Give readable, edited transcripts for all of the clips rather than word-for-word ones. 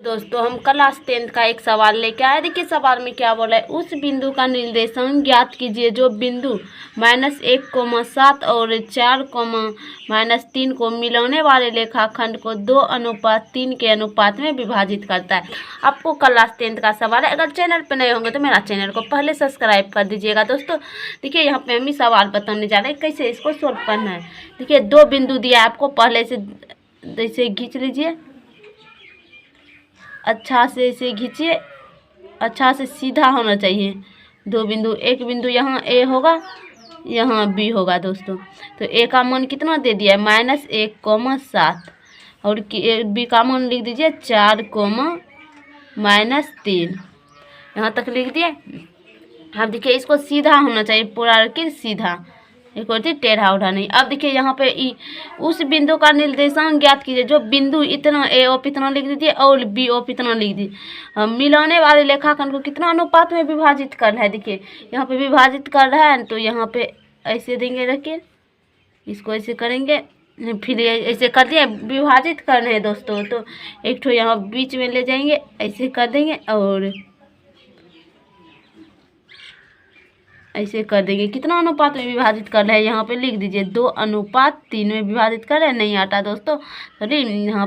दोस्तों हम क्लास 10 का एक सवाल लेके आए। देखिए सवाल में क्या बोला है, उस बिंदु का निर्देशांक ज्ञात कीजिए जो बिंदु -1,7 और 4,-3 को मिलाने वाले रेखाखंड को 2:3 के अनुपात में विभाजित करता है। आपको क्लास 10 का सवाल है। अगर चैनल पर नए होंगे तो मेरा चैनल को पहले सब्सक्राइब कर दीजिएगा। दोस्तों देखिए यहाँ पे हम ही सवाल बताने जा रहे हैं कैसे इसको सोल्व करना है। देखिए दो बिंदु दिया है आपको, पहले से जैसे खींच लीजिए, अच्छा से इसे खींचिए, अच्छा से सीधा होना चाहिए। दो बिंदु, एक बिंदु यहाँ ए होगा, यहाँ बी होगा। दोस्तों तो ए का मान कितना दे दिया है -1,7 और बी का मान लिख दीजिए 4,-3। यहाँ तक लिख दिए। अब देखिए इसको सीधा होना चाहिए, पूरा के सीधा, एक होती टेढ़ा उढ़ा नहीं। अब देखिए यहाँ पे उस बिंदु का निर्देशांक ज्ञात कीजिए जो बिंदु इतना ए ओप इतना लिख दीजिए और बी ओप इतना लिख दीजिए। मिलाने वाले रेखाखंड को कितना अनुपात में विभाजित कर रहा है। देखिए यहाँ पे विभाजित कर रहा है तो यहाँ पे ऐसे देंगे, रखिए इसको ऐसे करेंगे, फिर ऐसे कर दिए, विभाजित करना है दोस्तों। तो एक ठो यहाँ बीच में ले जाएंगे, ऐसे कर देंगे और ऐसे कर देंगे। कितना अनुपात में विभाजित कर रहे हैं यहाँ पे लिख दीजिए 2:3 में विभाजित कर रहे हैं। नहीं आता दोस्तों, सॉरी, यहाँ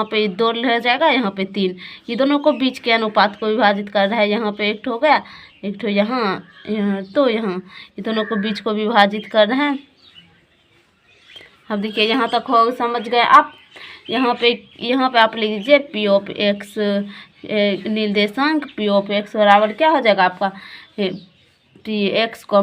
पे 2 रह जाएगा, यहाँ पे 3। ये दोनों को बीच के अनुपात को विभाजित कर रहा है। यहाँ पे एक ठो हो गया, एक ठो यहाँ, तो यहाँ ये दोनों को बीच को विभाजित कर रहे हैं। अब देखिए यहाँ तक हो समझ गए आप। यहाँ पे आप लिख दीजिए पी ऑफ एक्स, निर्देशांक पी ऑफ एक्स बराबर क्या हो जाएगा आपका x, y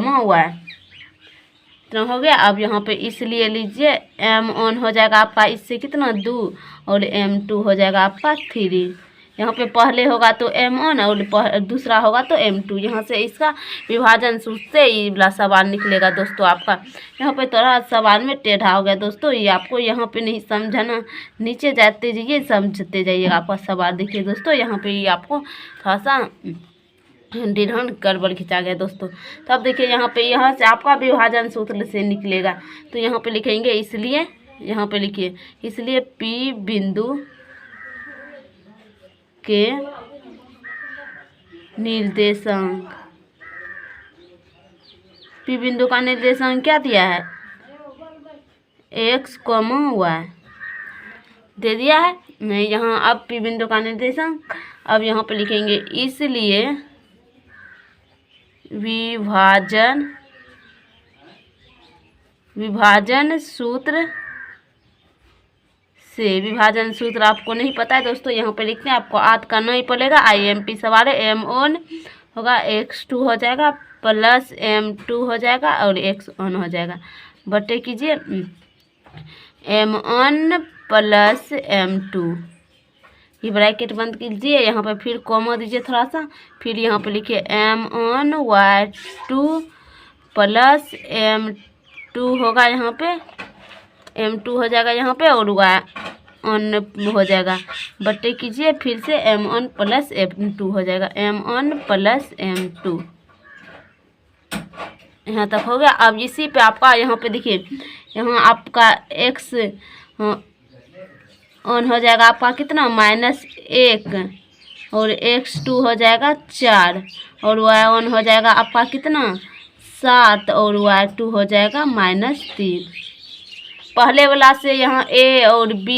इतना हो गया। अब यहाँ पे इसलिए लीजिए m1 हो जाएगा आपका, इससे कितना 2 और m2 हो जाएगा आपका 3। यहाँ पे पहले होगा तो m1 और दूसरा होगा तो m2। यहाँ से इसका विभाजन सूत्र से ये वाला सवाल निकलेगा दोस्तों आपका। यहाँ पे थोड़ा सवाल में टेढ़ा हो गया दोस्तों, ये आपको यहाँ पे नहीं समझना, नीचे जाते जाइए समझते जाइएगा आपका सवाल। देखिए दोस्तों यहाँ पे ये आपको थोड़ा सा डिढ़न गड़बड़ खिंचा गया दोस्तों। तो अब देखिए यहाँ पे यहाँ से आपका विभाजन सूत्र से निकलेगा। तो यहाँ पे लिखेंगे, इसलिए यहाँ पे लिखिए, इसलिए P बिंदु के निर्देशांक, P बिंदु का निर्देशांक क्या दिया है x, y दे दिया है नहीं यहाँ। अब P बिंदु का निर्देशांक, अब यहाँ पे लिखेंगे इसलिए विभाजन सूत्र से, विभाजन सूत्र आपको नहीं पता है दोस्तों, यहाँ पे लिखते हैं, आपको याद करना ही पड़ेगा। IMP सवाल है। m1 होगा x2 हो जाएगा प्लस m2 हो जाएगा और x1 हो जाएगा, बटे कीजिए m1 प्लस m2, ये ब्रैकेट बंद कीजिए। यहाँ पे फिर कॉमा दीजिए थोड़ा सा, फिर यहाँ पे लिखिए m1 y2 प्लस m2 होगा, यहाँ पे m2 हो जाएगा यहाँ पे और y1 हो जाएगा, बटे कीजिए फिर से m1 प्लस m2 हो जाएगा, m1 प्लस m2। यहाँ तक हो गया। अब इसी पे आपका यहाँ पे देखिए, यहाँ आपका x ऑन हो जाएगा आपका कितना -1 और x2 हो जाएगा 4 और y1 हो जाएगा आपका कितना 7 और y2 हो जाएगा -3। पहले वाला से यहाँ a और b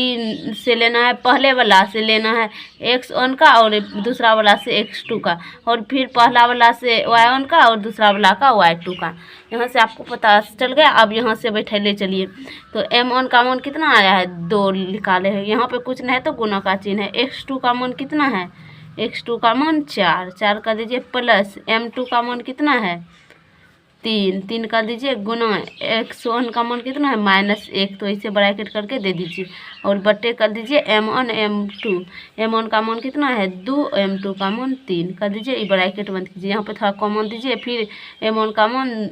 से लेना है, पहले वाला से लेना है x1 का और दूसरा वाला से x2 का, और फिर पहला वाला से y1 का और दूसरा वाला का y2 का। यहाँ से आपको पता चल गया। अब यहाँ से बैठे ले चलिए, तो m1 का मान कितना आया है 2 निकाले हैं, यहाँ पे कुछ नहीं है तो गुना का चिन्ह है। x2 का मान कितना है, x2 का मान 4 कर दीजिए, प्लस m2 का मान कितना है 3 कर दीजिए, गुना x1 का मान कितना है -1, तो इसे ब्रैकेट करके दे दीजिए और बट्टे कर दीजिए m1 m2, m1 का मान कितना है 2, m2 का मान 3 कर दीजिए, ये ब्रैकेट बंद कीजिए। यहाँ पे थोड़ा कॉमन दीजिए, फिर m1 का मान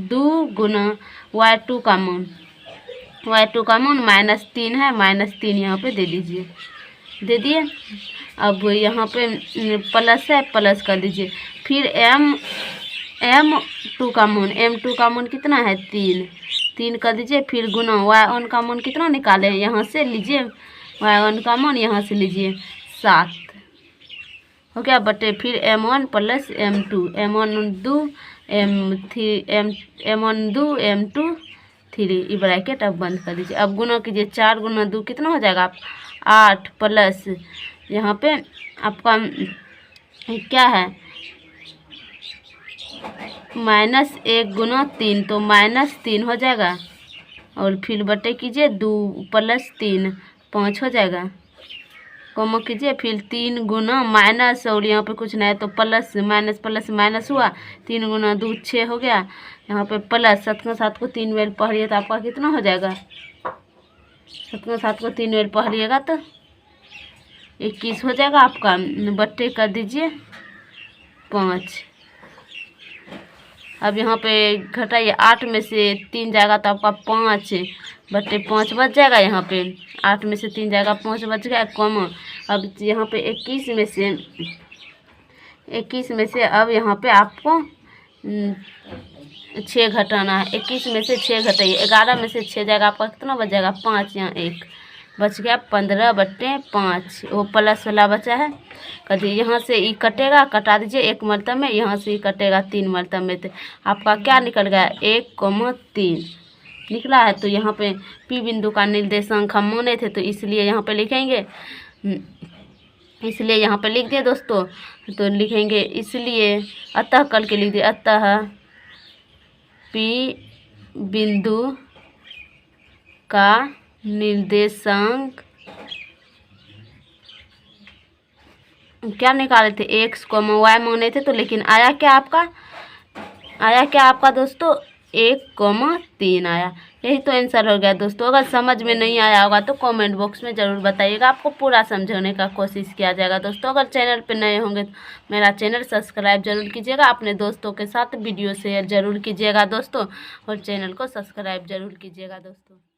2 गुना y2 का मान -3 है, -3 यहाँ पे दे दीजिए, दे दिए। अब यहाँ पे प्लस है, प्लस कर दीजिए, फिर m2 का मान कितना है 3 कर दीजिए, फिर गुना y1 का मान कितना निकाले यहाँ से लीजिए, y1 का मान यहाँ से लीजिए 7 हो गया, बटे फिर M1 plus M2, M1 2 M1 2 M2 3, ये ब्रैकेट अब बंद कर दीजिए। अब गुना कीजिए, 4 गुना 2 कितना हो जाएगा आप 8 प्लस यहाँ पे आपका क्या है -1 गुना 3, तो -3 हो जाएगा। और फिर बटे कीजिए 2 प्लस 3 5 हो जाएगा। कॉमा कीजिए, फिर 3 गुना माइनस, और यहाँ पे कुछ नहीं है तो प्लस माइनस प्लस माइनस हुआ, 3 गुना 2 6 हो गया। यहाँ पे प्लस 7 को 7 को 3 बार पढ़िए तो आपका कितना हो जाएगा, 7 को 7 को 3 बार पढ़िएगा तो 21 हो जाएगा आपका। बट्टे कर दीजिए 5। अब यहाँ पे घटाइए, 8 में से 3 जाएगा तो आपका 5 बट्टे 5 बच जाएगा। यहाँ पे 8 में से 3 जाएगा 5 बच गया, कॉमा। अब यहाँ पे 21 में से अब यहाँ पे आपको 6 घटाना है। 21 में से 6 घटाइए, 11 में से 6 जाएगा आपका कितना बच जाएगा 5, यहाँ 1 बच गया, 15 बट्टे 5। वो प्लस वाला बचा है, कभी यहाँ से ई कटेगा, कटा दीजिए 1 मरतब में, यहाँ से ई कटेगा 3 मरतब में, तो आपका क्या निकल गया 1,3 निकला है। तो यहाँ पे P बिंदु का निर्देशांक हम माने थे, तो इसलिए यहाँ पे लिखेंगे, इसलिए यहाँ पे लिख दिए दोस्तों। तो लिखेंगे इसलिए, अतः कल के लिख दिए, अतः P बिंदु का निर्देशांक क्या निकाले थे, x, y मांगे थे, तो लेकिन आया क्या आपका दोस्तों 1,3 आया। यही तो आंसर हो गया दोस्तों। अगर समझ में नहीं आया होगा तो कमेंट बॉक्स में ज़रूर बताइएगा, आपको पूरा समझाने का कोशिश किया जाएगा दोस्तों। अगर चैनल पे नए होंगे तो मेरा चैनल सब्सक्राइब जरूर कीजिएगा, अपने दोस्तों के साथ वीडियो शेयर जरूर कीजिएगा दोस्तों, और चैनल को सब्सक्राइब जरूर कीजिएगा दोस्तों।